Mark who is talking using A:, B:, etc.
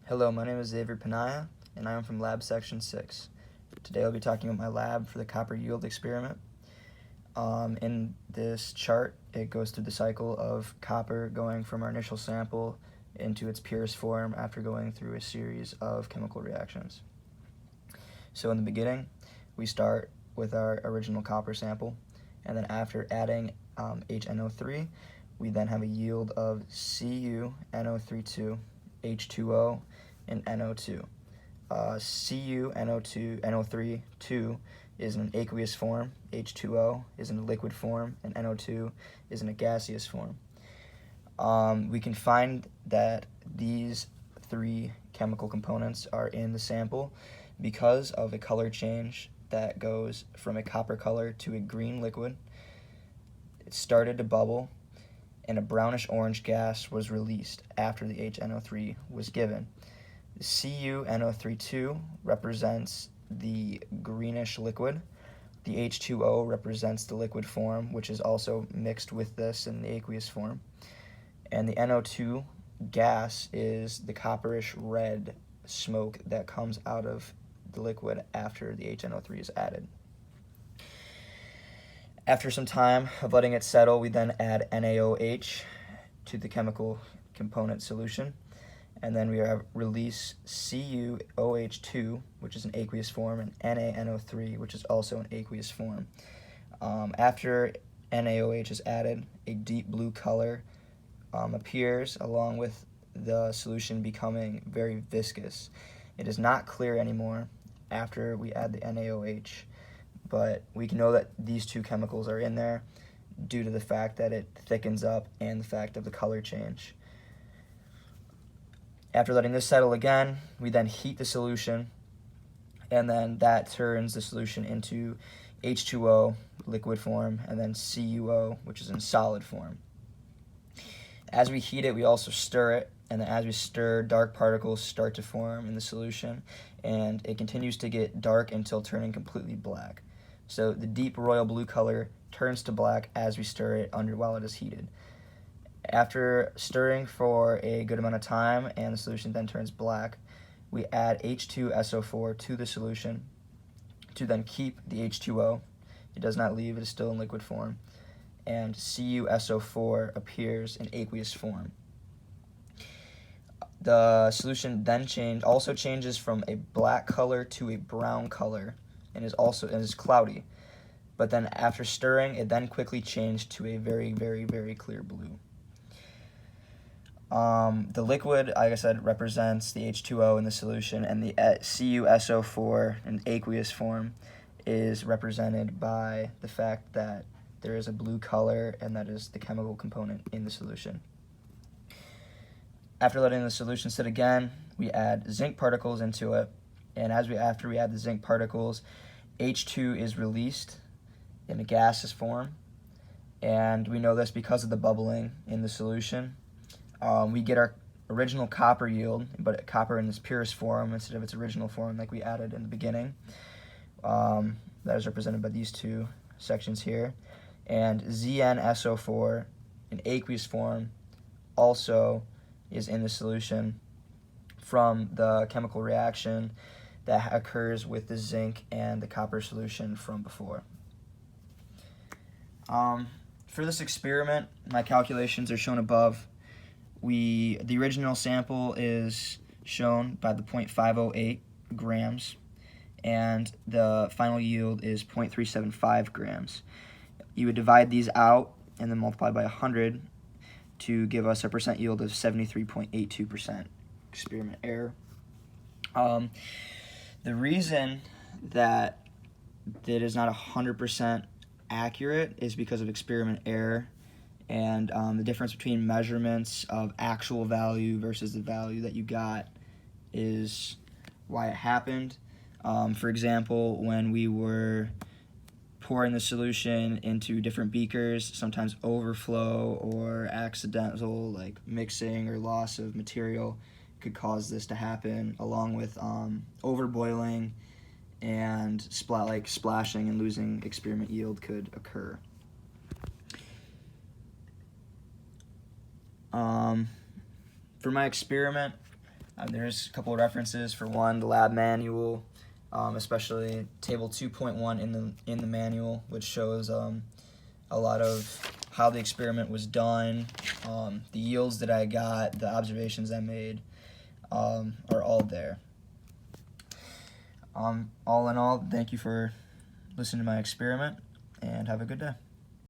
A: Hello, my name is Xavier Panaya, and I am from Lab Section 6. Today I'll be talking about my lab for the copper yield experiment. In this chart, it goes through the cycle of copper going from our initial sample into its purest form after going through a series of chemical reactions. So in the beginning, we start with our original copper sample, and then after adding HNO3, we then have a yield of CuNO32, H2O, and NO2. CuNO3, 2 is in an aqueous form, H2O is in a liquid form, and NO2 is in a gaseous form. We can find that these three chemical components are in the sample because of a color change that goes from a copper color to a green liquid. It started to bubble, and a brownish-orange gas was released after the HNO3 was given. The CuNO32 represents the greenish liquid. The H2O represents the liquid form, which is also mixed with this in the aqueous form. And the NO2 gas is the copperish red smoke that comes out of the liquid after the HNO3 is added. After some time of letting it settle, we then add NaOH to the chemical component solution, and then we release CuOH2, which is an aqueous form, and NaNO3, which is also an aqueous form. After NaOH is added, a deep blue color appears along with the solution becoming very viscous. It is not clear anymore after we add the NaOH, but we can know that these two chemicals are in there due to the fact that it thickens up and the fact of the color change. After letting this settle again, we then heat the solution, and then that turns the solution into H2O, liquid form, and then CuO, which is in solid form. As we heat it, we also stir it, and then as we stir, dark particles start to form in the solution, and it continues to get dark until turning completely black. So the deep royal blue color turns to black as we stir it while it is heated. After stirring for a good amount of time and the solution then turns black, we add H2SO4 to the solution to then keep the H2O. It does not leave, it is still in liquid form. And CuSO4 appears in aqueous form. The solution then also changes from a black color to a brown color and is cloudy. But then after stirring, it then quickly changed to a very, very, very clear blue. The liquid, like I said, represents the H2O in the solution, and the CuSO4 in aqueous form is represented by the fact that there is a blue color, and that is the chemical component in the solution. After letting the solution sit again, we add zinc particles into it, and after we add the zinc particles, H2 is released in a gaseous form, and we know this because of the bubbling in the solution. We get our original copper yield, but copper in its purest form instead of its original form like we added in the beginning. That is represented by these two sections here. And ZnSO4 in aqueous form also is in the solution from the chemical reaction that occurs with the zinc and the copper solution from before. For this experiment, my calculations are shown above. The original sample is shown by the 0.508 grams, and the final yield is 0.375 grams. You would divide these out and then multiply by 100 to give us a percent yield of 73.82%. Experiment error. The reason that it is not 100% accurate is because of experiment error, and the difference between measurements of actual value versus the value that you got is why it happened. For example, when we were pouring the solution into different beakers, sometimes overflow or accidental mixing or loss of material could cause this to happen, along with overboiling and splashing and losing experiment yield could occur. For my experiment, There's a couple of references. For one, the lab manual, especially table 2.1 in the manual, which shows a lot of how the experiment was done, the yields that I got, the observations I made, are all there. All in all, thank you for listening to my experiment, and have a good day.